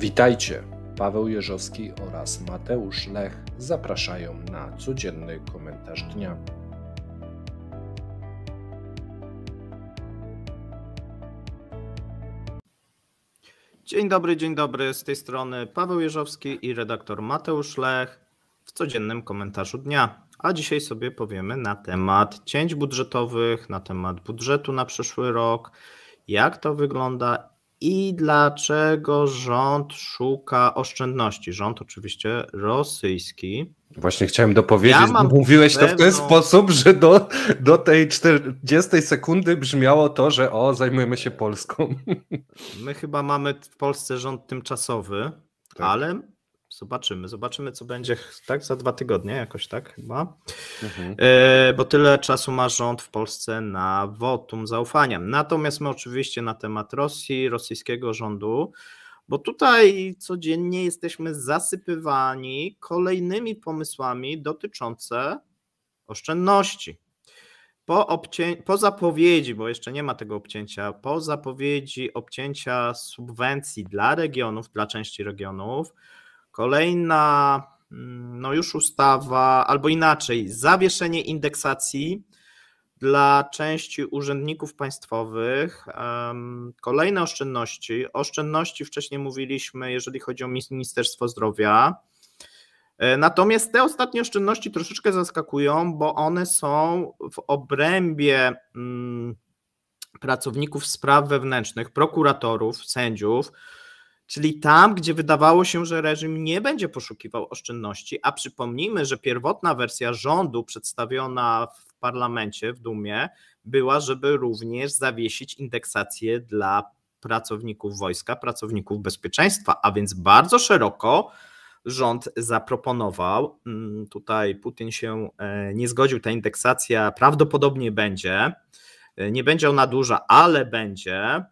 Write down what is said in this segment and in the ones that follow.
Witajcie! Paweł Jeżowski oraz Mateusz Lech zapraszają na codzienny komentarz dnia. Dzień dobry, z tej strony Paweł Jeżowski i redaktor Mateusz Lech w codziennym komentarzu dnia. A dzisiaj sobie powiemy na temat cięć budżetowych, na temat budżetu na przyszły rok, jak to wygląda i dlaczego rząd szuka oszczędności. Rząd oczywiście rosyjski. Właśnie chciałem dopowiedzieć, mówiłeś to w ten sposób, że do tej 40 sekundy brzmiało to, że zajmujemy się Polską. My chyba mamy w Polsce rząd tymczasowy, tak. Ale zobaczymy co będzie tak za 2 tygodnie, jakoś tak chyba, bo tyle czasu ma rząd w Polsce na wotum zaufania. Natomiast my oczywiście na temat Rosji, rosyjskiego rządu, bo tutaj codziennie jesteśmy zasypywani kolejnymi pomysłami dotyczące oszczędności. Po zapowiedzi, bo jeszcze nie ma tego obcięcia, po zapowiedzi obcięcia subwencji dla regionów, dla części regionów, kolejna już ustawa, albo inaczej, zawieszenie indeksacji dla części urzędników państwowych, kolejne oszczędności wcześniej mówiliśmy, jeżeli chodzi o Ministerstwo Zdrowia. Natomiast te ostatnie oszczędności troszeczkę zaskakują, bo one są w obrębie pracowników spraw wewnętrznych, prokuratorów, sędziów, czyli tam, gdzie wydawało się, że reżim nie będzie poszukiwał oszczędności, a przypomnijmy, że pierwotna wersja rządu przedstawiona w parlamencie, w Dumie, była, żeby również zawiesić indeksację dla pracowników wojska, pracowników bezpieczeństwa, a więc bardzo szeroko rząd zaproponował. Tutaj Putin się nie zgodził, ta indeksacja prawdopodobnie będzie. Nie będzie ona duża, ale będzie.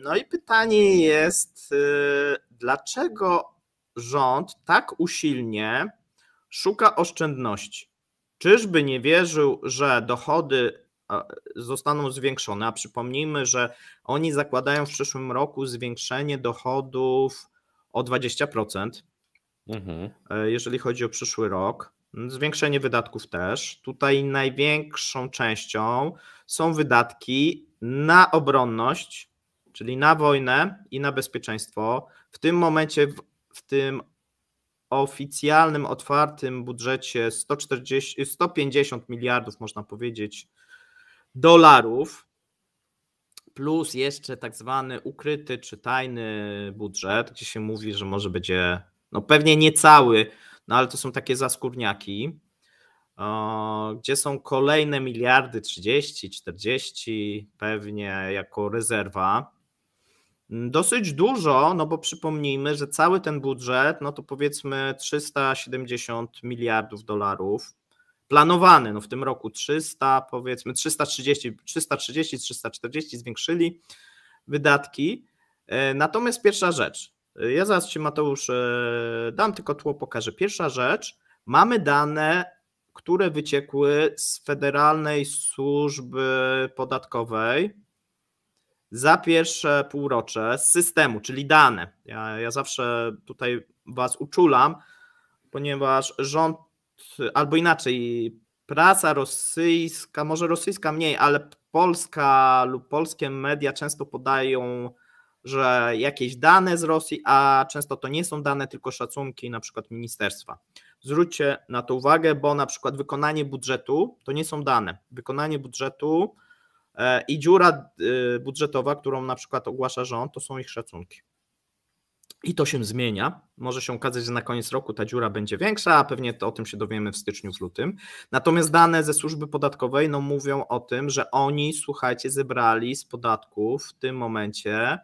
No i pytanie jest, dlaczego rząd tak usilnie szuka oszczędności? Czyżby nie wierzył, że dochody zostaną zwiększone? A przypomnijmy, że oni zakładają w przyszłym roku zwiększenie dochodów o 20%, jeżeli chodzi o przyszły rok. Zwiększenie wydatków też. Tutaj największą częścią są wydatki na obronność, czyli na wojnę i na bezpieczeństwo. W tym momencie, w tym oficjalnym, otwartym budżecie 150 miliardów, można powiedzieć, dolarów, plus jeszcze tak zwany ukryty czy tajny budżet, gdzie się mówi, że może będzie, pewnie niecały, ale to są takie zaskórniaki, gdzie są kolejne miliardy, 30, 40 pewnie jako rezerwa. Dosyć dużo, bo przypomnijmy, że cały ten budżet, to powiedzmy 370 miliardów dolarów, planowany, w tym roku 300, powiedzmy 330, 340 zwiększyli wydatki. Natomiast pierwsza rzecz, ja zaraz Ci, Mateusz, dam tylko tło, pokażę. Pierwsza rzecz, mamy dane, które wyciekły z Federalnej Służby Podatkowej za pierwsze półrocze z systemu, czyli dane. Ja zawsze tutaj Was uczulam, ponieważ rząd, albo inaczej, prasa rosyjska, może rosyjska mniej, ale polska lub polskie media często podają, że jakieś dane z Rosji, a często to nie są dane, tylko szacunki na przykład ministerstwa. Zwróćcie na to uwagę, bo na przykład wykonanie budżetu to nie są dane. Wykonanie budżetu i dziura budżetowa, którą na przykład ogłasza rząd, to są ich szacunki. I to się zmienia. Może się okazać, że na koniec roku ta dziura będzie większa, a pewnie o tym się dowiemy w styczniu, w lutym. Natomiast dane ze służby podatkowej mówią o tym, że oni, słuchajcie, zebrali z podatków w tym momencie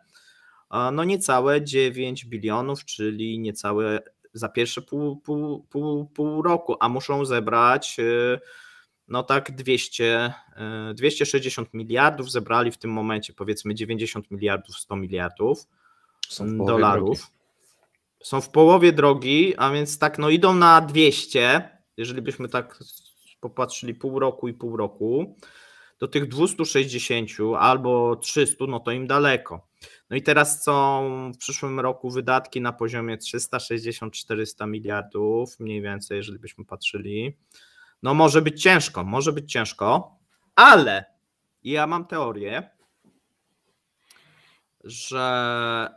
niecałe 9 bilionów, czyli niecałe za pierwsze pół roku, a muszą zebrać 260 miliardów, zebrali w tym momencie powiedzmy 90 miliardów, 100 miliardów dolarów. Są w połowie drogi, a więc tak idą na 200, jeżeli byśmy tak popatrzyli pół roku i pół roku, do tych 260 albo 300, to im daleko. No i teraz są w przyszłym roku wydatki na poziomie 360-400 miliardów, mniej więcej, jeżeli byśmy patrzyli. No może być ciężko, ale ja mam teorię, że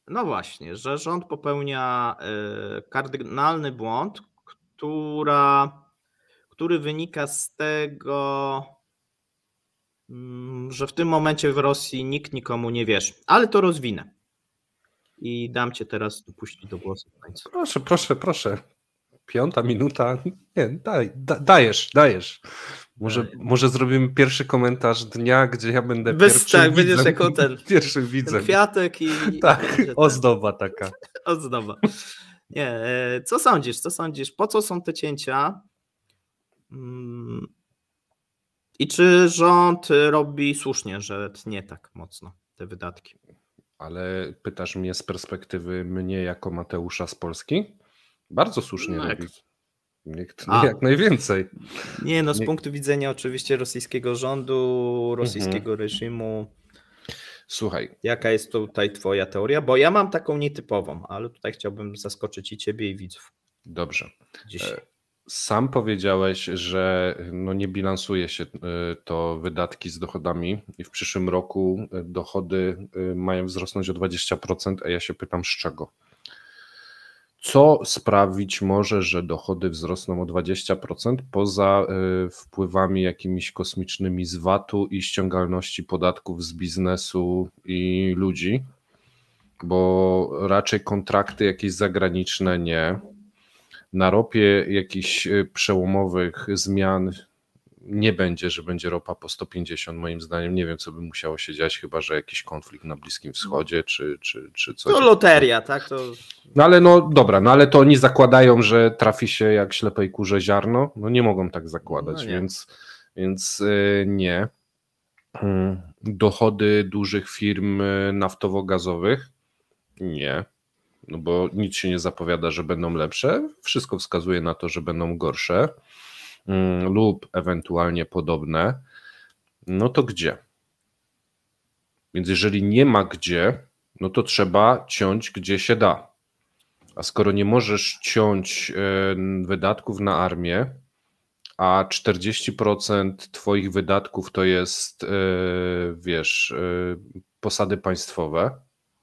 no właśnie, że rząd popełnia kardynalny błąd, który wynika z tego, że w tym momencie w Rosji nikt nikomu nie wierzy. Ale to rozwinę. I dam cię teraz dopuścić do głosu w końcu. Proszę. 5 minuta. Nie, dajesz. Może zrobimy pierwszy komentarz dnia, gdzie ja będę będziesz jako pierwszym widzem. Kwiatek i... Tak, ozdoba taka. Ozdoba. Nie, co sądzisz? Po co są te cięcia? I czy rząd robi słusznie, że tnie tak mocno te wydatki? Ale pytasz mnie z perspektywy mnie jako Mateusza z Polski? Bardzo słusznie robi. Niech tnie jak najwięcej. Nie, no z punktu widzenia oczywiście rosyjskiego rządu, rosyjskiego reżimu. Słuchaj. Jaka jest tutaj twoja teoria? Bo ja mam taką nietypową, ale tutaj chciałbym zaskoczyć i ciebie, i widzów. Dobrze. Dzisiaj. Sam powiedziałeś, że no nie bilansuje się to wydatki z dochodami i w przyszłym roku dochody mają wzrosnąć o 20%, a ja się pytam z czego? Co sprawić może, że dochody wzrosną o 20% poza wpływami jakimiś kosmicznymi z VAT-u i ściągalności podatków z biznesu i ludzi? Bo raczej kontrakty jakieś zagraniczne nie. Na ropie jakichś przełomowych zmian nie będzie, że będzie ropa po 150 moim zdaniem. Nie wiem, co by musiało się dziać, chyba że jakiś konflikt na Bliskim Wschodzie czy coś. To loteria, tak? No ale no dobra, no ale to oni zakładają, że trafi się jak ślepej kurze ziarno. No nie mogą tak zakładać, no więc nie. Dochody dużych firm naftowo-gazowych? Nie. No bo nic się nie zapowiada, że będą lepsze. Wszystko wskazuje na to, że będą gorsze lub ewentualnie podobne. No to gdzie? Więc jeżeli nie ma gdzie, no to trzeba ciąć gdzie się da. A skoro nie możesz ciąć wydatków na armię, a 40% twoich wydatków to jest, posady państwowe,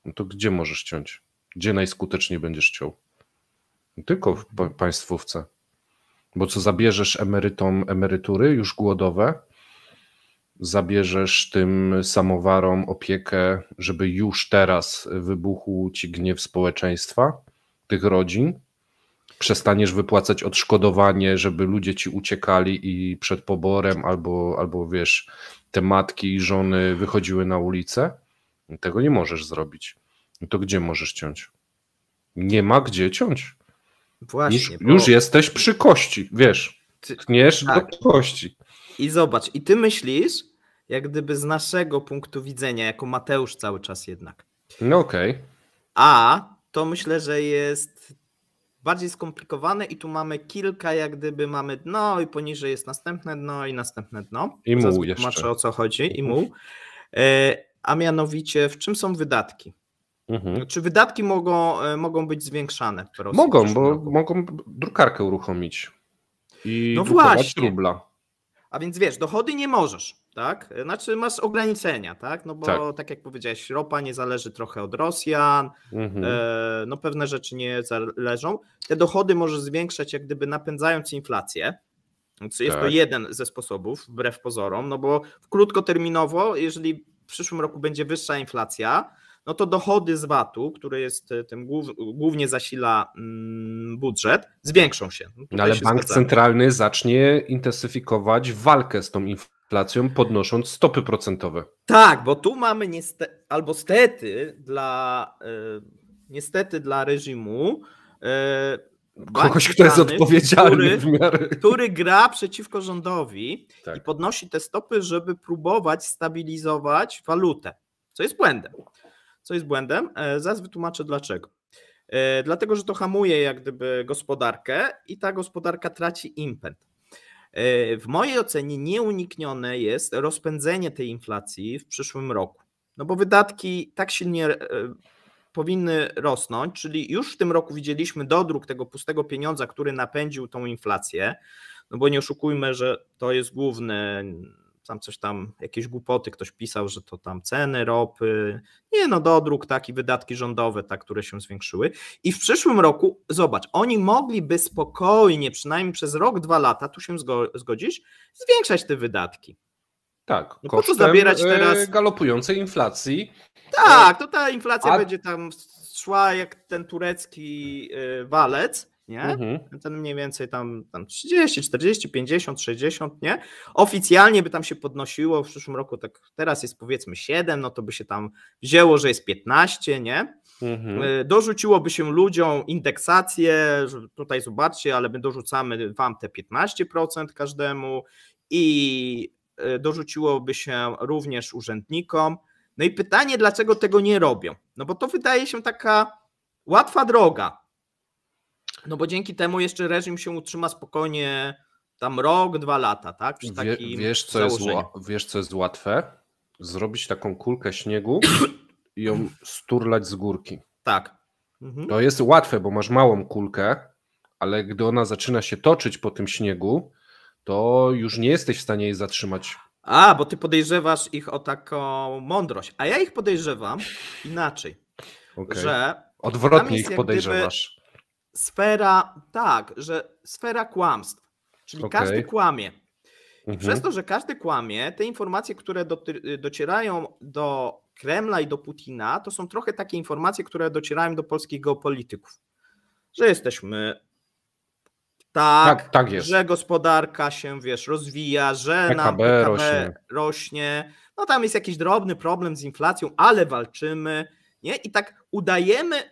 no to gdzie możesz ciąć? Gdzie najskuteczniej będziesz ciął? Tylko w państwówce. Bo co, zabierzesz emerytom emerytury już głodowe, zabierzesz tym samowarom opiekę, żeby już teraz wybuchł ci gniew społeczeństwa, tych rodzin, przestaniesz wypłacać odszkodowanie, żeby ludzie ci uciekali i przed poborem albo te matki i żony wychodziły na ulicę. Tego nie możesz zrobić. To gdzie możesz ciąć? Nie ma gdzie ciąć. Właśnie. Już jesteś przy kości, tniesz do kości. I zobacz, i ty myślisz, jak gdyby z naszego punktu widzenia, jako Mateusz cały czas jednak. No okej. A to myślę, że jest bardziej skomplikowane i tu mamy kilka, jak gdyby mamy dno i poniżej jest następne dno i następne dno. I muł jeszcze. Tłumaczę, o co chodzi, i muł. A mianowicie, w czym są wydatki? Czy wydatki mogą być zwiększane w Rosji? Mogą drukarkę uruchomić i no drukować właśnie. rubla. A więc dochody nie możesz, tak? Znaczy masz ograniczenia, tak? No bo tak jak powiedziałeś, ropa nie zależy trochę od Rosjan, no pewne rzeczy nie zależą. Te dochody możesz zwiększać jak gdyby napędzając inflację. Więc jest to jeden ze sposobów, wbrew pozorom, no bo krótkoterminowo, jeżeli w przyszłym roku będzie wyższa inflacja, no to dochody z VAT-u, który jest tym głównie zasila budżet, zwiększą się. No ale bank centralny zacznie intensyfikować walkę z tą inflacją, podnosząc stopy procentowe. Tak, bo tu mamy niestety dla reżimu kogoś, kto jest odpowiedzialny który gra przeciwko rządowi i podnosi te stopy, żeby próbować stabilizować walutę, co jest błędem. Zaraz wytłumaczę dlaczego. Dlatego, że to hamuje jak gdyby gospodarkę i ta gospodarka traci impet. W mojej ocenie nieuniknione jest rozpędzenie tej inflacji w przyszłym roku. No bo wydatki tak silnie powinny rosnąć, czyli już w tym roku widzieliśmy dodruk tego pustego pieniądza, który napędził tą inflację, no bo nie oszukujmy, że to jest główny, tam jakieś głupoty ktoś pisał, że to tam ceny ropy, nie no dodruk taki, wydatki rządowe, tak, które się zwiększyły i w przyszłym roku, zobacz, oni mogliby spokojnie, przynajmniej przez rok, 2 lata, tu się zgodzisz, zwiększać te wydatki. Tak, no kosztem po co zabierać teraz galopującej inflacji. Tak, to ta inflacja będzie tam szła jak ten turecki walec, nie? Ten mniej więcej tam 30, 40, 50, 60, nie? Oficjalnie by tam się podnosiło w przyszłym roku, tak teraz jest powiedzmy 7, no to by się tam wzięło, że jest 15, nie? Dorzuciłoby się ludziom indeksację, że tutaj zobaczcie, ale my dorzucamy wam te 15% każdemu i dorzuciłoby się również urzędnikom. No i pytanie, dlaczego tego nie robią? No bo to wydaje się taka łatwa droga. No bo dzięki temu jeszcze reżim się utrzyma spokojnie tam rok, 2 lata, tak? Przy takim wiesz, co jest łatwe? Zrobić taką kulkę śniegu i ją sturlać z górki. Tak. To jest łatwe, bo masz małą kulkę, ale gdy ona zaczyna się toczyć po tym śniegu, to już nie jesteś w stanie jej zatrzymać. Bo ty podejrzewasz ich o taką mądrość, a ja ich podejrzewam inaczej, że odwrotnie ich podejrzewasz. Sfera kłamstw, czyli każdy kłamie. I przez to, że każdy kłamie, te informacje, które docierają do Kremla i do Putina, to są trochę takie informacje, które docierają do polskich geopolityków, że jesteśmy tak jest. Że gospodarka się, rozwija, że PKB rośnie. No tam jest jakiś drobny problem z inflacją, ale walczymy, nie? I tak udajemy,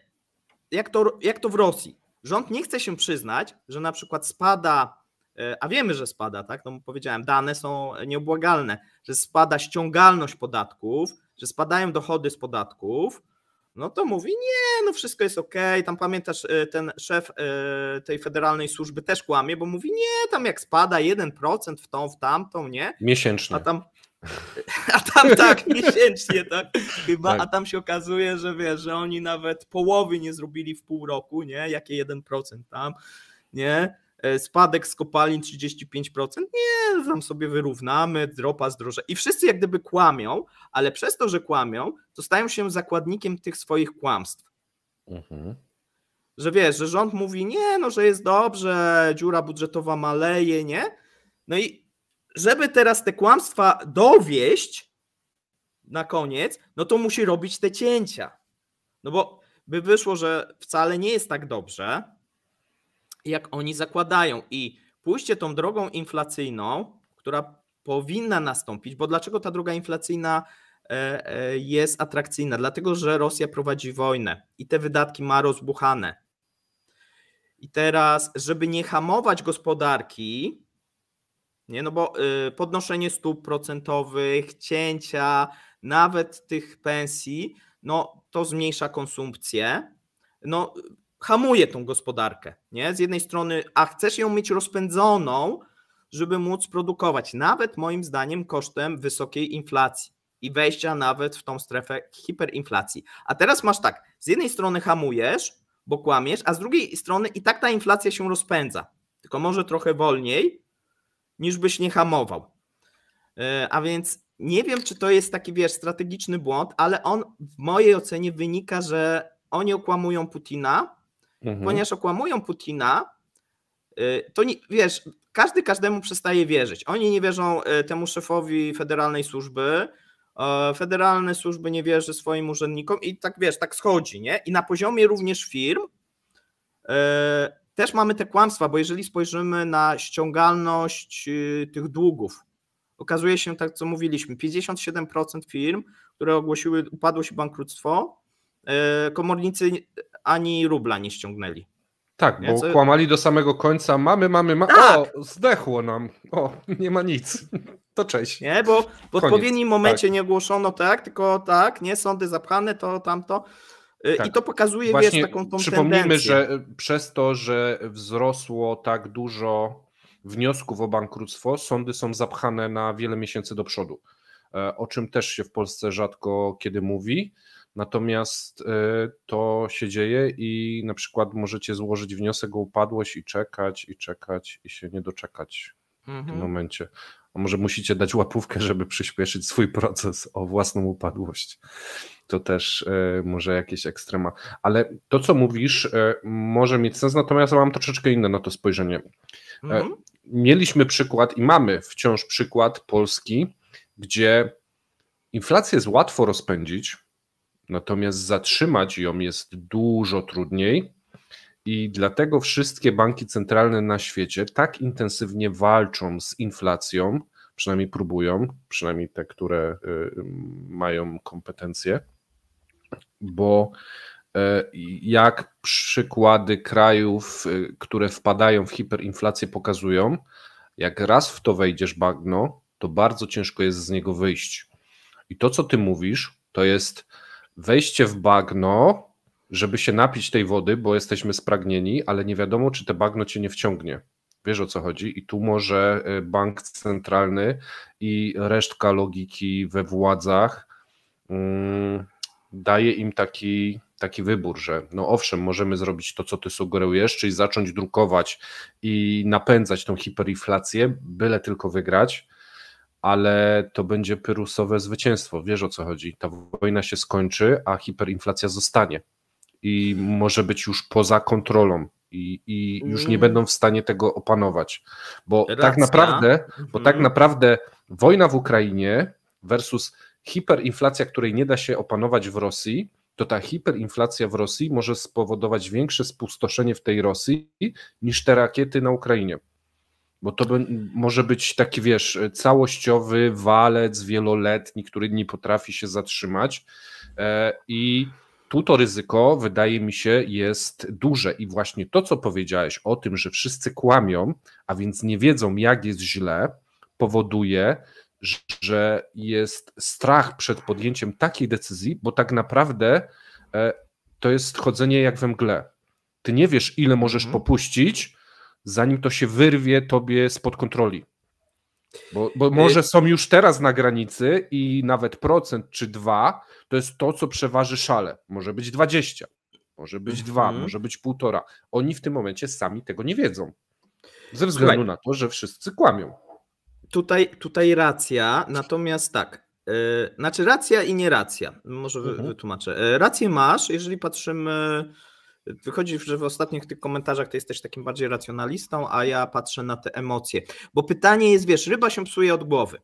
jak to w Rosji. Rząd nie chce się przyznać, że na przykład spada, a wiemy, że spada, tak? No powiedziałem, dane są nieubłagalne, że spada ściągalność podatków, że spadają dochody z podatków, no to mówi, nie, no wszystko jest okej. Tam pamiętasz, ten szef tej federalnej służby też kłamie, bo mówi, nie, tam jak spada 1% w tą, w tamtą, nie? Miesięcznie. A tam tak, miesięcznie, tak? Chyba, tak. A tam się okazuje, że że oni nawet połowy nie zrobili w pół roku, nie? Jakie 1% tam, nie? Spadek z kopalin 35%, nie, tam sobie wyrównamy, ropa zdrożeje. I wszyscy jak gdyby kłamią, ale przez to, że kłamią, to stają się zakładnikiem tych swoich kłamstw. Że że rząd mówi, nie, no, że jest dobrze, dziura budżetowa maleje, nie? No i żeby teraz te kłamstwa dowieść na koniec, no to musi robić te cięcia. No bo by wyszło, że wcale nie jest tak dobrze, jak oni zakładają i pójście tą drogą inflacyjną, która powinna nastąpić, bo dlaczego ta droga inflacyjna jest atrakcyjna? Dlatego, że Rosja prowadzi wojnę i te wydatki ma rozbuchane. I teraz, żeby nie hamować gospodarki, nie, no bo podnoszenie stóp procentowych, cięcia, nawet tych pensji, no to zmniejsza konsumpcję, no hamuje tą gospodarkę, nie? Z jednej strony, a chcesz ją mieć rozpędzoną, żeby móc produkować, nawet moim zdaniem kosztem wysokiej inflacji i wejścia nawet w tą strefę hiperinflacji. A teraz masz tak, z jednej strony hamujesz, bo kłamiesz, a z drugiej strony i tak ta inflacja się rozpędza, tylko może trochę wolniej, niż byś nie hamował. A więc nie wiem, czy to jest taki, strategiczny błąd, ale on w mojej ocenie wynika, że oni okłamują Putina, ponieważ okłamują Putina, to nie, każdy każdemu przestaje wierzyć. Oni nie wierzą temu szefowi federalnej służby, federalne służby nie wierzy swoim urzędnikom i tak, tak schodzi, nie? I na poziomie również firm też mamy te kłamstwa, bo jeżeli spojrzymy na ściągalność tych długów, okazuje się, tak co mówiliśmy, 57% firm, które ogłosiły upadłość i bankructwo, komornicy ani rubla nie ściągnęli. Tak, bo kłamali do samego końca, mamy, tak. O, zdechło nam, o, nie ma nic, to cześć. Nie, bo w odpowiednim momencie nie ogłoszono tylko nie, sądy zapchane, to tamto. Tak. I to pokazuje, taką tą przypomnijmy, tendencję. Że przez to, że wzrosło tak dużo wniosków o bankructwo, sądy są zapchane na wiele miesięcy do przodu. o czym też się w Polsce rzadko kiedy mówi. Natomiast to się dzieje i na przykład możecie złożyć wniosek o upadłość i czekać i się nie doczekać w tym momencie. A może musicie dać łapówkę, żeby przyspieszyć swój proces o własną upadłość. To też może jakieś ekstrema. Ale to, co mówisz, może mieć sens, natomiast mam troszeczkę inne na to spojrzenie. Mieliśmy przykład i mamy wciąż przykład Polski, gdzie inflację jest łatwo rozpędzić, natomiast zatrzymać ją jest dużo trudniej i dlatego wszystkie banki centralne na świecie tak intensywnie walczą z inflacją, przynajmniej próbują, przynajmniej te, które mają kompetencje, bo jak przykłady krajów, które wpadają w hiperinflację pokazują, jak raz w to wejdziesz bagno, to bardzo ciężko jest z niego wyjść. I to, co ty mówisz, to jest wejście w bagno, żeby się napić tej wody, bo jesteśmy spragnieni, ale nie wiadomo, czy te bagno cię nie wciągnie. Wiesz, o co chodzi? I tu może bank centralny i resztka logiki we władzach daje im taki wybór, że no owszem, możemy zrobić to, co ty sugerujesz, czyli zacząć drukować i napędzać tą hiperinflację, byle tylko wygrać, ale to będzie pyrusowe zwycięstwo. Wiesz, o co chodzi? Ta wojna się skończy, a hiperinflacja zostanie i może być już poza kontrolą i już nie będą w stanie tego opanować, bo tak naprawdę wojna w Ukrainie versus hiperinflacja, której nie da się opanować w Rosji, to ta hiperinflacja w Rosji może spowodować większe spustoszenie w tej Rosji niż te rakiety na Ukrainie. Bo to może być taki, wiesz, całościowy walec wieloletni, który nie potrafi się zatrzymać i tu to ryzyko, wydaje mi się, jest duże i właśnie to, co powiedziałeś o tym, że wszyscy kłamią, a więc nie wiedzą, jak jest źle, powoduje, że jest strach przed podjęciem takiej decyzji, bo tak naprawdę to jest chodzenie jak we mgle. Ty nie wiesz, ile możesz popuścić, zanim to się wyrwie tobie spod kontroli. Bo może są już teraz na granicy i nawet procent czy 2 to jest to, co przeważy szale. Może być 20, może być 2, może być 1,5. Oni w tym momencie sami tego nie wiedzą. Ze względu na to, że wszyscy kłamią. Tutaj racja, natomiast tak, znaczy racja i nie racja, może wytłumaczę. Rację masz, jeżeli patrzymy, wychodzi, że w ostatnich tych komentarzach ty jesteś takim bardziej racjonalistą, a ja patrzę na te emocje, bo pytanie jest, wiesz, ryba się psuje od głowy.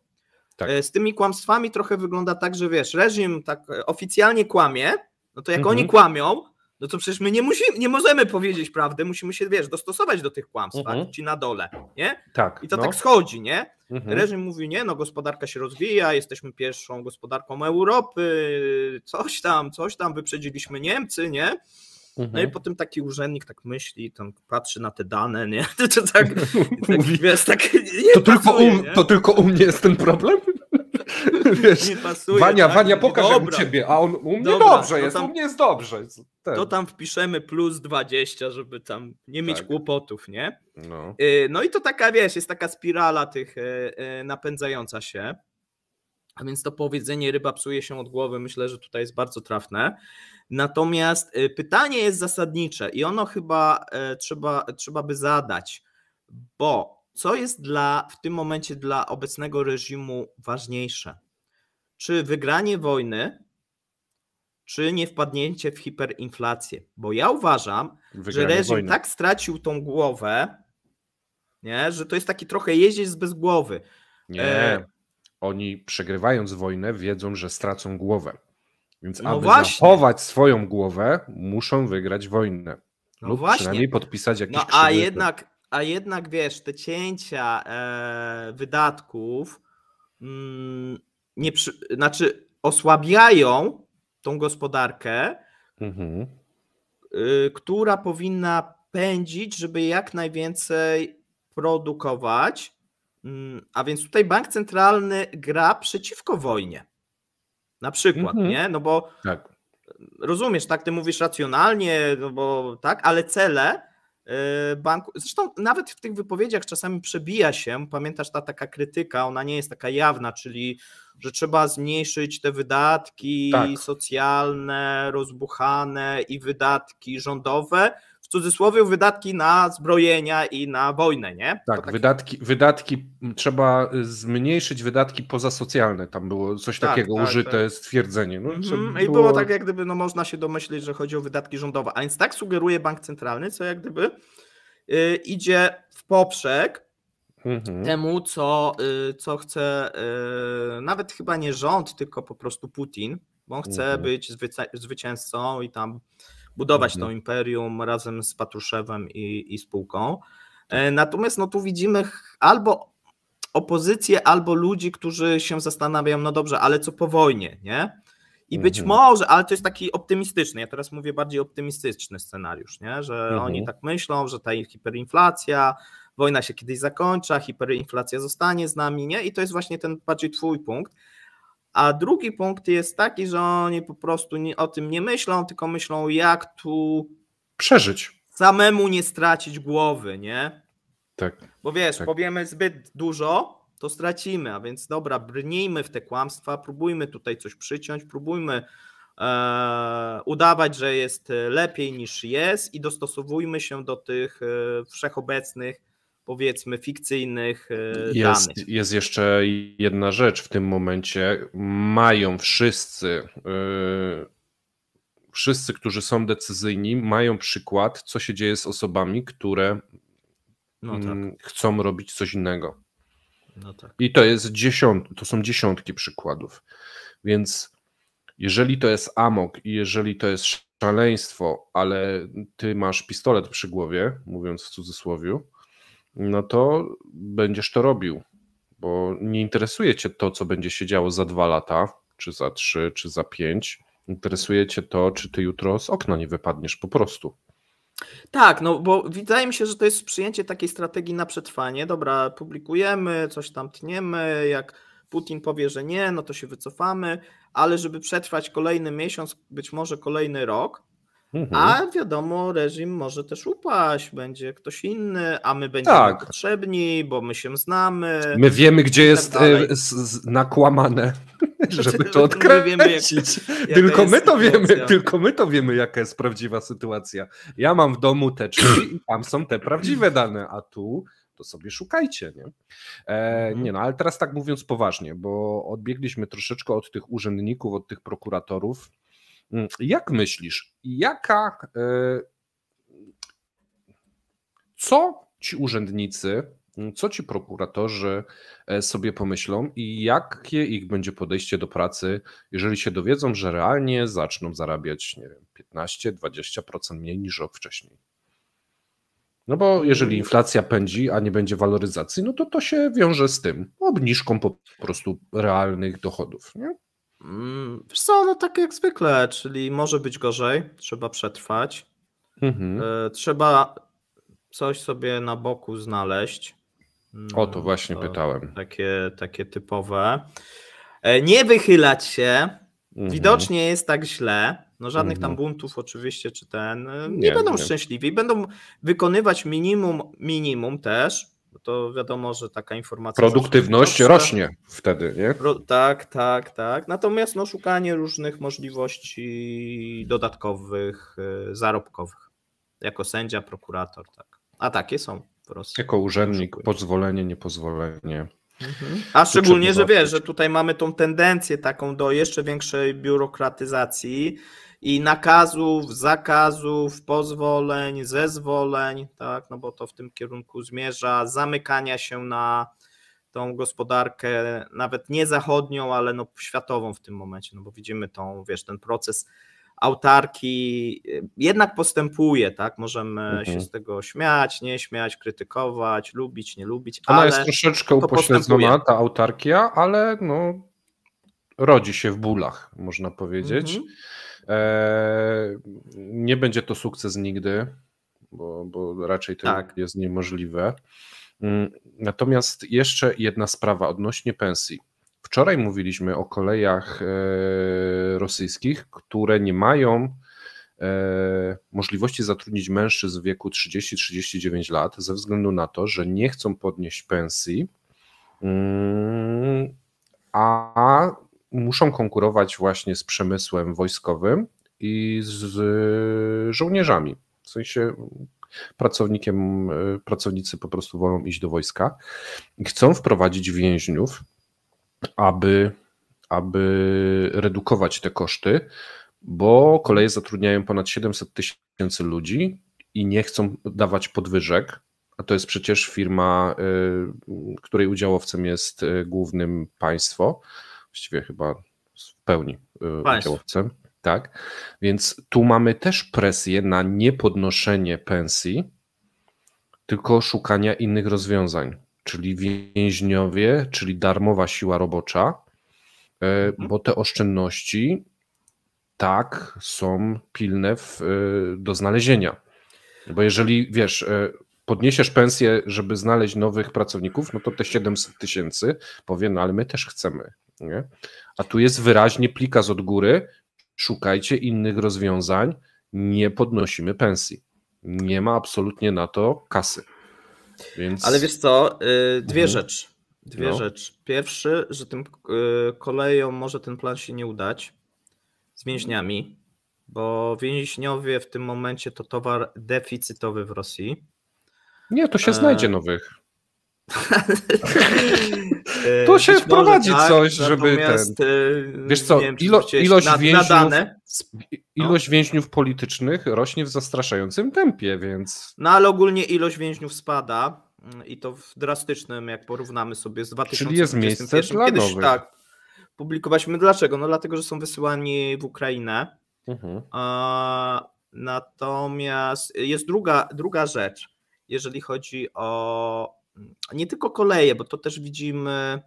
Tak. Z tymi kłamstwami trochę wygląda tak, że wiesz, reżim tak oficjalnie kłamie, no to jak oni kłamią, no to przecież my nie możemy powiedzieć prawdy, musimy się, wiesz, dostosować do tych kłamstw, tak? Ci na dole, nie? Tak. I to tak schodzi, nie? Reżim mówi, nie, no gospodarka się rozwija, jesteśmy pierwszą gospodarką Europy, coś tam, wyprzedziliśmy Niemcy, nie? No i potem taki urzędnik tak myśli, tam patrzy na te dane, nie? To tak wiesz, tak nie pasuje, to tylko u mnie jest ten problem? Wiesz, nie pasuje, Wania, pokaż u ciebie, a u mnie dobrze jest, u mnie jest dobrze. To tam wpiszemy plus 20, żeby tam nie mieć kłopotów, nie? No i to taka, wiesz, jest taka spirala tych napędzająca się, a więc to powiedzenie ryba psuje się od głowy, myślę, że tutaj jest bardzo trafne. Natomiast pytanie jest zasadnicze i ono chyba trzeba by zadać, bo co jest w tym momencie dla obecnego reżimu ważniejsze? Czy wygranie wojny, czy nie wpadnięcie w hiperinflację? Bo ja uważam, że reżim tak stracił tą głowę, nie, że to jest taki trochę jeździec bez głowy. Nie, oni przegrywając wojnę wiedzą, że stracą głowę. Więc aby zachować swoją głowę, muszą wygrać wojnę. Lub przynajmniej podpisać jakiś A jednak wiesz, te cięcia wydatków znaczy osłabiają tą gospodarkę, która powinna pędzić, żeby jak najwięcej produkować, a więc tutaj bank centralny gra przeciwko wojnie. Na przykład, nie? No bo rozumiesz, tak, ty mówisz racjonalnie, no bo tak, ale cele banku. Zresztą nawet w tych wypowiedziach czasami przebija się, pamiętasz, ta taka krytyka, ona nie jest taka jawna, czyli że trzeba zmniejszyć te wydatki socjalne, rozbuchane i wydatki rządowe, w cudzysłowie wydatki na zbrojenia i na wojnę, nie? Tak, wydatki trzeba zmniejszyć, wydatki pozasocjalne, tam było coś takiego użyte stwierdzenie. No, I było tak, jak gdyby, no można się domyślić, że chodzi o wydatki rządowe, a więc tak sugeruje bank centralny, co jak gdyby idzie w poprzek temu, co chce nawet chyba nie rząd, tylko po prostu Putin, bo on chce być zwycięzcą i tam budować to imperium razem z Patruszewem i spółką. Natomiast no tu widzimy albo opozycję, albo ludzi, którzy się zastanawiają, no dobrze, ale co po wojnie, nie? I być może, ale to jest taki optymistyczny, ja teraz mówię bardziej optymistyczny scenariusz, nie? Że oni tak myślą, że ta hiperinflacja, wojna się kiedyś zakończy, hiperinflacja zostanie z nami, nie? I to jest właśnie ten bardziej twój punkt. A drugi punkt jest taki, że oni po prostu o tym nie myślą, tylko myślą, jak tu przeżyć. Samemu nie stracić głowy, nie? Tak. Bo wiesz, powiemy zbyt dużo, to stracimy, a więc dobra, brnijmy w te kłamstwa, próbujmy tutaj coś przyciąć, próbujmy udawać, że jest lepiej niż jest i dostosowujmy się do tych wszechobecnych, powiedzmy, fikcyjnych danych. Jest jeszcze jedna rzecz w tym momencie. Mają wszyscy, którzy są decyzyjni, mają przykład, co się dzieje z osobami, które chcą robić coś innego. No tak. I to są dziesiątki przykładów. Więc jeżeli to jest amok i jeżeli to jest szaleństwo, ale ty masz pistolet przy głowie, mówiąc w cudzysłowie, no to będziesz to robił, bo nie interesuje cię to, co będzie się działo za 2 lata, czy za 3, czy za 5. Interesuje cię to, czy ty jutro z okna nie wypadniesz po prostu. Tak, no bo wydaje mi się, że to jest przyjęcie takiej strategii na przetrwanie. Dobra, publikujemy, coś tam tniemy, jak Putin powie, że nie, no to się wycofamy, ale żeby przetrwać kolejny miesiąc, być może kolejny rok, a wiadomo, reżim może też upaść, będzie ktoś inny, a my będziemy potrzebni, bo my się znamy. My wiemy, gdzie jest nakłamane, żeby to odkręcić. Tylko my to wiemy, jaka jest prawdziwa sytuacja. Ja mam w domu te 3 i tam są te prawdziwe dane, a tu to sobie szukajcie. Nie? No, ale teraz tak mówiąc poważnie, bo odbiegliśmy troszeczkę od tych urzędników, od tych prokuratorów. Jak myślisz, co ci urzędnicy, co ci prokuratorzy sobie pomyślą i jakie ich będzie podejście do pracy, jeżeli się dowiedzą, że realnie zaczną zarabiać, nie wiem, 15-20% mniej niż rok wcześniej? No bo jeżeli inflacja pędzi, a nie będzie waloryzacji, no to się wiąże z tym, obniżką po prostu realnych dochodów, nie? Wiesz co, no tak jak zwykle, czyli może być gorzej, trzeba przetrwać, trzeba coś sobie na boku znaleźć. O to właśnie pytałem. Takie typowe. Nie wychylać się, widocznie jest tak źle, no żadnych tam buntów oczywiście, czy nie będą szczęśliwi, będą wykonywać minimum też, to wiadomo, że taka informacja... Produktywność rośnie wtedy, nie? Tak. Natomiast no, szukanie różnych możliwości dodatkowych, zarobkowych. Jako sędzia, prokurator, tak. A takie są w Rosji. Jako urzędnik, pozwolenie, niepozwolenie. A szczególnie, że wiesz, że tutaj mamy tą tendencję taką do jeszcze większej biurokratyzacji i nakazów, zakazów, pozwoleń, zezwoleń, tak, no bo to w tym kierunku zmierza, zamykania się na tą gospodarkę, nawet nie zachodnią, ale no światową w tym momencie, no bo widzimy ten proces autarki jednak postępuje, tak, możemy się z tego śmiać, nie śmiać, krytykować, lubić, nie lubić, ale ona jest troszeczkę upośledzona, ta autarkia, ale no rodzi się w bólach, można powiedzieć. Nie będzie to sukces nigdy, bo raczej to jest niemożliwe. Natomiast jeszcze jedna sprawa odnośnie pensji. Wczoraj mówiliśmy o kolejach rosyjskich, które nie mają możliwości zatrudnić mężczyzn w wieku 30-39 lat ze względu na to, że nie chcą podnieść pensji, a muszą konkurować właśnie z przemysłem wojskowym i z żołnierzami. W sensie pracownicy po prostu wolą iść do wojska i chcą wprowadzić więźniów, aby redukować te koszty, bo koleje zatrudniają ponad 700 000 ludzi i nie chcą dawać podwyżek, a to jest przecież firma, której udziałowcem jest głównym państwo, właściwie chyba w pełni udziałowcem. Tak, więc tu mamy też presję na niepodnoszenie pensji, tylko szukania innych rozwiązań, czyli więźniowie, czyli darmowa siła robocza, bo te oszczędności tak są pilne do znalezienia. Bo jeżeli, wiesz, podniesiesz pensję, żeby znaleźć nowych pracowników, no to te 700 000 powie, no ale my też chcemy. Nie? A tu jest wyraźnie plika od góry, szukajcie innych rozwiązań, nie podnosimy pensji. Nie ma absolutnie na to kasy. Więc... Ale wiesz co, dwie rzeczy. Pierwszy, że tym kolejom może ten plan się nie udać z więźniami, bo więźniowie w tym momencie to towar deficytowy w Rosji. Nie, to się znajdzie nowych. To się wprowadzi coś, żeby wiesz co, ilość więźniów politycznych rośnie w zastraszającym tempie, więc... No ale ogólnie ilość więźniów spada i to w drastycznym, jak porównamy sobie z 2021. Czyli jest miejsce dla nowych. Tak, publikowaliśmy. Dlaczego? No dlatego, że są wysyłani w Ukrainę. Natomiast jest druga rzecz, jeżeli chodzi o nie tylko koleje, bo to też widzimy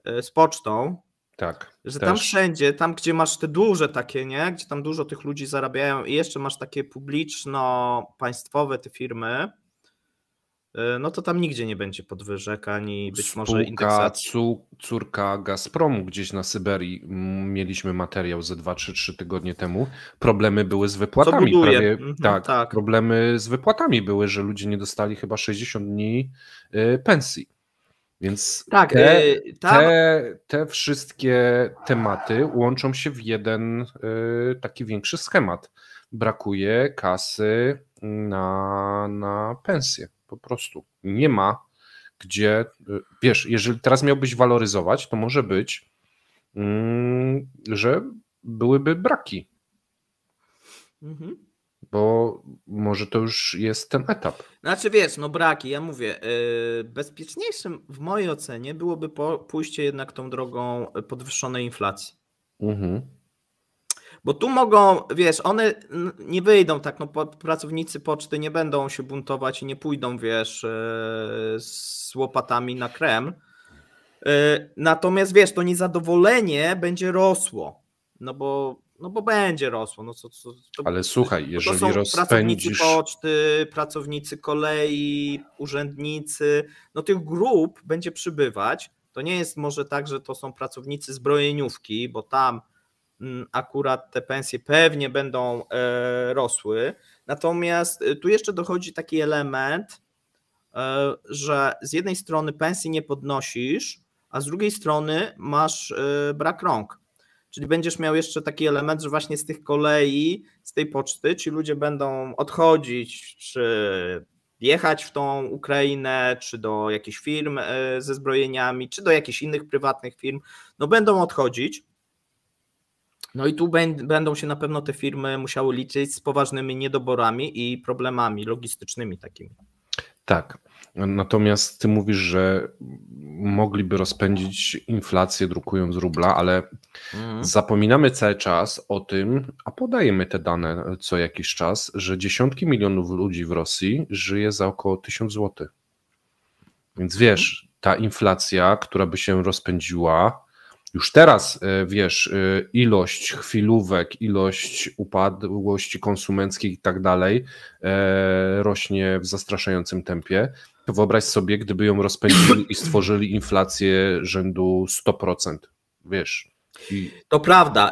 z pocztą, tak, że tam wszędzie, tam gdzie masz te duże takie, nie, gdzie tam dużo tych ludzi zarabiają i jeszcze masz takie publiczno-państwowe te firmy, no to tam nigdzie nie będzie podwyżek ani być może indeksacji. Córka Gazpromu gdzieś na Syberii, mieliśmy materiał ze 2 czy 3 tygodnie temu, problemy były z wypłatami. Tak, problemy z wypłatami były, że ludzie nie dostali chyba 60 dni pensji. Więc tak, te wszystkie tematy łączą się w jeden taki większy schemat. Brakuje kasy na pensję. Po prostu nie ma gdzie, wiesz, jeżeli teraz miałbyś waloryzować, to może być, że byłyby braki. Bo może to już jest ten etap. Znaczy wiesz, no braki, ja mówię, bezpieczniejszym w mojej ocenie byłoby pójście jednak tą drogą podwyższonej inflacji. Bo tu mogą, wiesz, one nie wyjdą tak, no pracownicy poczty nie będą się buntować i nie pójdą, wiesz, z łopatami na Kreml. Natomiast wiesz, to niezadowolenie będzie rosło, no bo będzie rosło. Ale słuchaj, jeżeli to są rozpędzisz... pracownicy poczty, pracownicy kolei, urzędnicy, no tych grup będzie przybywać. To nie jest może tak, że to są pracownicy zbrojeniówki, bo tam akurat te pensje pewnie będą rosły. Natomiast tu jeszcze dochodzi taki element, że z jednej strony pensji nie podnosisz, a z drugiej strony masz brak rąk. Czyli będziesz miał jeszcze taki element, że właśnie z tych kolei, z tej poczty ci ludzie będą odchodzić, czy jechać w tą Ukrainę, czy do jakichś firm ze zbrojeniami, czy do jakichś innych prywatnych firm, no będą odchodzić. No i tu będą się na pewno te firmy musiały liczyć z poważnymi niedoborami i problemami logistycznymi takimi. Tak, natomiast ty mówisz, że mogliby rozpędzić inflację drukując rubla, ale zapominamy cały czas o tym, a podajemy te dane co jakiś czas, że dziesiątki milionów ludzi w Rosji żyje za około 1000 zł. Więc wiesz, ta inflacja, która by się rozpędziła, już teraz, wiesz, ilość chwilówek, ilość upadłości konsumenckiej i tak dalej rośnie w zastraszającym tempie. To wyobraź sobie, gdyby ją rozpędzili i stworzyli inflację rzędu 100%, wiesz. To prawda,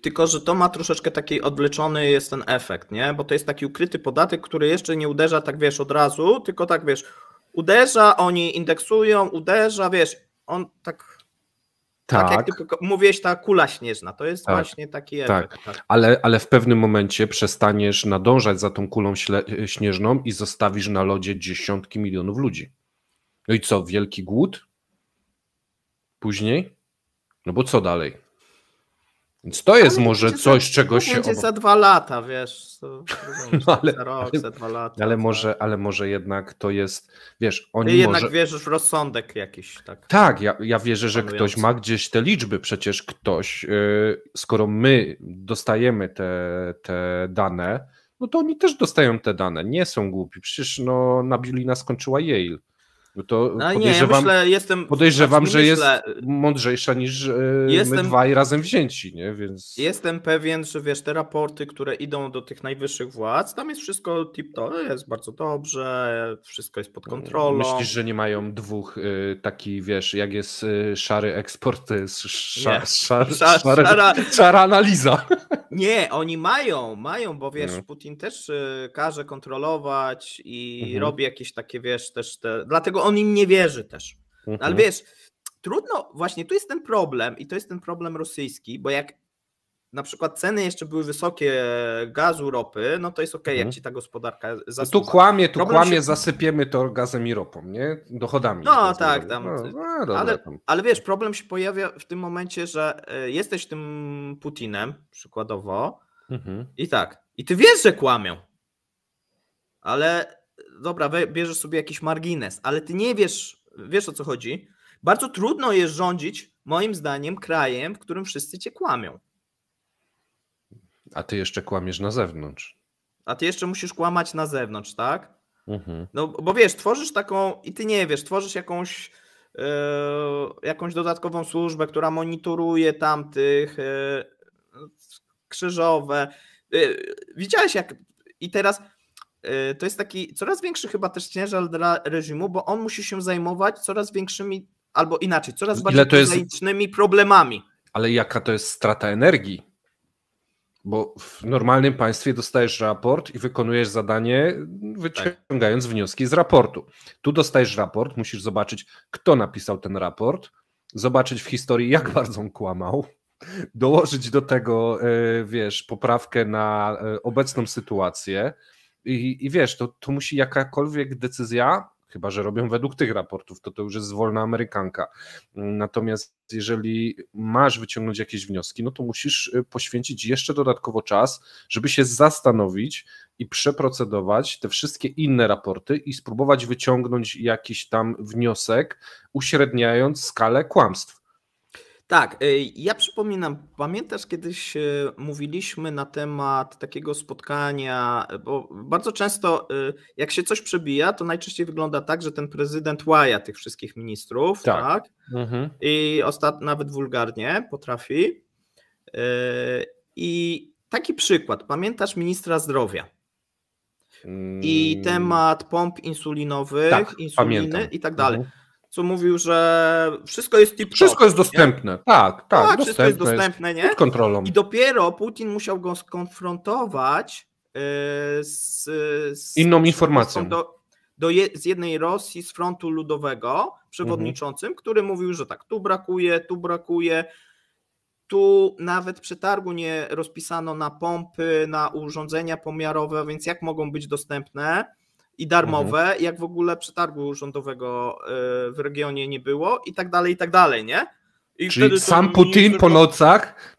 tylko że to ma troszeczkę taki odwleczony jest ten efekt, nie? Bo to jest taki ukryty podatek, który jeszcze nie uderza tak, wiesz, od razu, tylko tak, wiesz, uderza, oni indeksują, uderza, wiesz, on tak jak ty mówiłeś, ta kula śnieżna, to jest właśnie taki efekt. Tak. Ale w pewnym momencie przestaniesz nadążać za tą kulą śnieżną i zostawisz na lodzie dziesiątki milionów ludzi. No i co, wielki głód? Później? No bo co dalej? Więc to jest może coś, czego się... Będzie za 2 lata, wiesz. Za rok, za 2 lata. Ale może jednak to jest, wiesz, oni Ty jednak wierzysz w rozsądek jakiś, tak? Tak, ja wierzę, że ktoś ma gdzieś te liczby, przecież ktoś, skoro my dostajemy te dane, no to oni też dostają te dane, nie są głupi, przecież no Nabilina skończyła Yale. No to podejrzewam, że jest mądrzejsza niż my dwaj razem wzięci, nie? Więc... Jestem pewien, że wiesz, te raporty, które idą do tych najwyższych władz, tam jest wszystko tip-top, jest bardzo dobrze, wszystko jest pod kontrolą. Myślisz, że nie mają dwóch taki, wiesz, jak jest szary eksport, to jest szara analiza. Nie, oni mają, bo wiesz, Putin też każe kontrolować i robi jakieś takie, wiesz, też dlatego on im nie wierzy też. Ale wiesz, trudno, właśnie tu jest ten problem i to jest ten problem rosyjski, bo jak na przykład ceny jeszcze były wysokie gazu, ropy, no to jest okej, jak ci ta gospodarka zasłucha. Tu kłamie, zasypiemy to gazem i ropą, nie? Dochodami. No tak, tam. Ale wiesz, problem się pojawia w tym momencie, że jesteś tym Putinem, przykładowo, i ty wiesz, że kłamią, ale dobra, bierzesz sobie jakiś margines, ale ty nie wiesz o co chodzi. Bardzo trudno jest rządzić, moim zdaniem, krajem, w którym wszyscy cię kłamią. A ty jeszcze kłamiesz na zewnątrz. A ty jeszcze musisz kłamać na zewnątrz, tak? No bo wiesz, tworzysz taką i ty nie wiesz, tworzysz jakąś dodatkową służbę, która monitoruje tamtych krzyżowe. Widziałeś jak i teraz to jest taki coraz większy chyba też ciężar dla reżimu, bo on musi się zajmować coraz większymi, albo inaczej, coraz bardziej prozaicznymi problemami. Ale jaka to jest strata energii? Bo w normalnym państwie dostajesz raport i wykonujesz zadanie, wyciągając wnioski z raportu. Tu dostajesz raport, musisz zobaczyć, kto napisał ten raport, zobaczyć w historii, jak bardzo on kłamał, dołożyć do tego, wiesz, poprawkę na obecną sytuację i wiesz, to musi jakakolwiek decyzja, chyba że robią według tych raportów, to już jest wolna amerykanka. Natomiast jeżeli masz wyciągnąć jakieś wnioski, no to musisz poświęcić jeszcze dodatkowo czas, żeby się zastanowić i przeprocedować te wszystkie inne raporty i spróbować wyciągnąć jakiś tam wniosek, uśredniając skalę kłamstw. Tak, ja przypominam, pamiętasz kiedyś mówiliśmy na temat takiego spotkania, bo bardzo często jak się coś przebija, to najczęściej wygląda tak, że ten prezydent łaja tych wszystkich ministrów, tak? I nawet wulgarnie potrafi. I taki przykład, pamiętasz ministra zdrowia i temat pomp insulinowych, insuliny pamiętam. I tak dalej. Co mówił, że wszystko jest tip-top. Wszystko jest dostępne, nie? Tak, wszystko jest dostępne, nie? Pod kontrolą. I dopiero Putin musiał go skonfrontować z inną informacją. Z jednej Rosji, z frontu ludowego, przewodniczącym, który mówił, że tak, tu brakuje, tu nawet przetargu nie rozpisano na pompy, na urządzenia pomiarowe, więc jak mogą być dostępne i darmowe, jak w ogóle przetargu rządowego w regionie nie było i tak dalej, nie? I czyli sam Putin po nocach,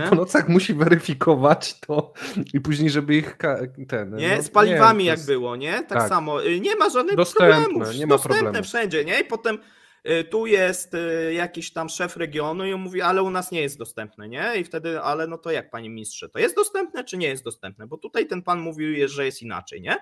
po nocach musi weryfikować to i później, żeby ich z paliwami jak było, nie? Tak samo. Nie ma żadnych problemów. Nie ma dostępne wszędzie, nie? I potem tu jest jakiś tam szef regionu i on mówi, ale u nas nie jest dostępne, nie? I wtedy, ale no to jak, panie ministrze, to jest dostępne, czy nie jest dostępne? Bo tutaj ten pan mówił, że jest inaczej, nie?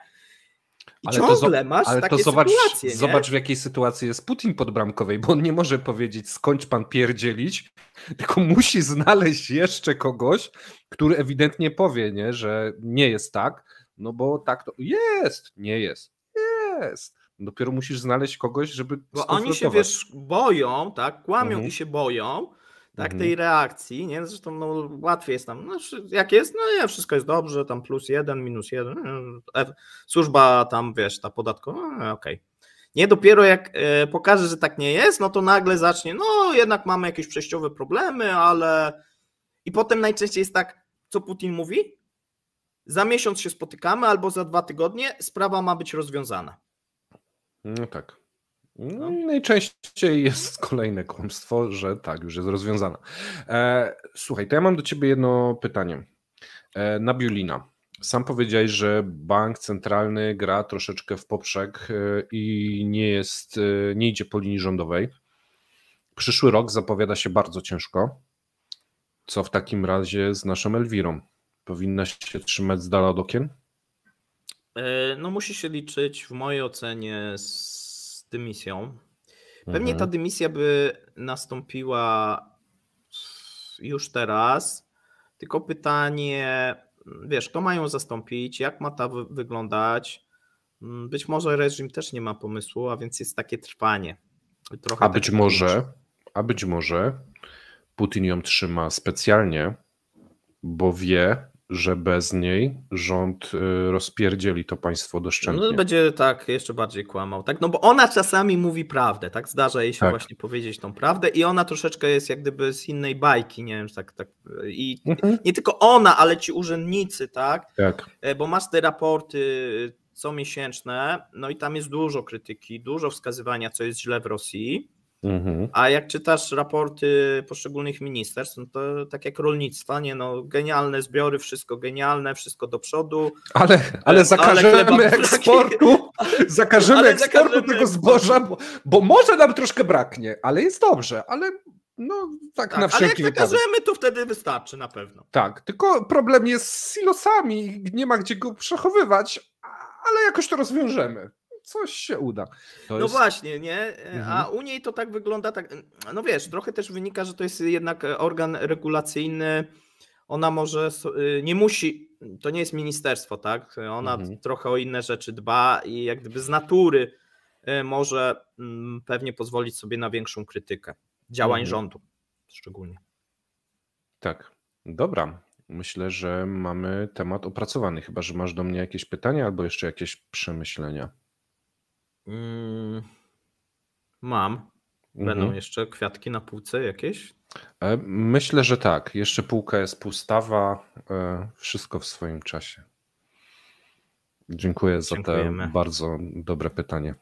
I ale ciągle masz takie sytuacje, nie? Zobacz, w jakiej sytuacji jest Putin podbramkowej, bo on nie może powiedzieć, skończ pan pierdzielić, tylko musi znaleźć jeszcze kogoś, który ewidentnie powie, nie, że nie jest tak, no bo tak to jest, nie jest, jest. Dopiero musisz znaleźć kogoś, żeby bo oni się, wiesz, boją, tak, kłamią i się boją, tak, tej reakcji, nie? Zresztą no, łatwiej jest tam, no, jak jest, no nie, wszystko jest dobrze, tam +1, -1, służba tam, wiesz, ta podatkowa, okej. Nie, dopiero jak pokaże, że tak nie jest, no to nagle zacznie, no jednak mamy jakieś przejściowe problemy, ale... I potem najczęściej jest tak, co Putin mówi? Za miesiąc się spotykamy albo za 2 tygodnie, sprawa ma być rozwiązana. No tak. No i najczęściej jest kolejne kłamstwo, że tak, już jest rozwiązana. Słuchaj, to ja mam do ciebie jedno pytanie. Nabiulina. Sam powiedziałeś, że bank centralny gra troszeczkę w poprzek i nie idzie po linii rządowej. Przyszły rok zapowiada się bardzo ciężko. Co w takim razie z naszą Elwirą? Powinna się trzymać z dala od okien? No musi się liczyć w mojej ocenie z dymisją. Pewnie ta dymisja by nastąpiła już teraz, tylko pytanie, wiesz, kto ma ją zastąpić, jak ma ta wyglądać? Być może reżim też nie ma pomysłu, a więc jest takie trwanie. Trochę A być może Putin ją trzyma specjalnie, bo wie, że bez niej rząd rozpierdzieli to państwo doszczętnie. No będzie tak jeszcze bardziej kłamał, tak? No bo ona czasami mówi prawdę, tak? Zdarza jej się właśnie powiedzieć tą prawdę i ona troszeczkę jest jak gdyby z innej bajki, nie wiem, tak. I nie tylko ona, ale ci urzędnicy, tak? Bo masz te raporty comiesięczne, no i tam jest dużo krytyki, dużo wskazywania, co jest źle w Rosji. A jak czytasz raporty poszczególnych ministerstw, no to tak jak rolnictwa, nie no, genialne zbiory, wszystko genialne, wszystko do przodu. Ale zakażemy eksportu, zakażemy tego zboża, bo może nam troszkę braknie, ale jest dobrze, ale no tak na wszelki wypadek. Ale jak zakażemy, to wtedy wystarczy na pewno. Tak, tylko problem jest z silosami, nie ma gdzie go przechowywać, ale jakoś to rozwiążemy. Coś się uda. No właśnie, nie? A u niej to tak wygląda, tak, no wiesz, trochę też wynika, że to jest jednak organ regulacyjny, ona może, nie musi, to nie jest ministerstwo, tak? Ona trochę o inne rzeczy dba i jak gdyby z natury może pewnie pozwolić sobie na większą krytykę działań rządu szczególnie. Tak, dobra. Myślę, że mamy temat opracowany, chyba że masz do mnie jakieś pytania albo jeszcze jakieś przemyślenia. Mam. Będą jeszcze kwiatki na półce jakieś? Myślę, że tak. Jeszcze półka jest pustawa. Wszystko w swoim czasie. Dziękuję za te bardzo dobre pytanie.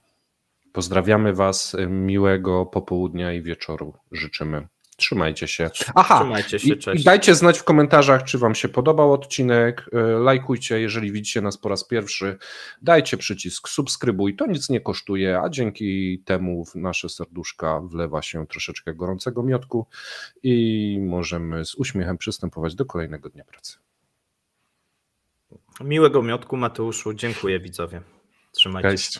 Pozdrawiamy Was. Miłego popołudnia i wieczoru życzymy. Trzymajcie się. Trzymajcie się, cześć. I dajcie znać w komentarzach, czy Wam się podobał odcinek. Lajkujcie, jeżeli widzicie nas po raz pierwszy. Dajcie przycisk subskrybuj, to nic nie kosztuje, a dzięki temu w nasze serduszka wlewa się troszeczkę gorącego miodku i możemy z uśmiechem przystępować do kolejnego dnia pracy. Miłego miodku, Mateuszu. Dziękuję widzowie. Trzymajcie się.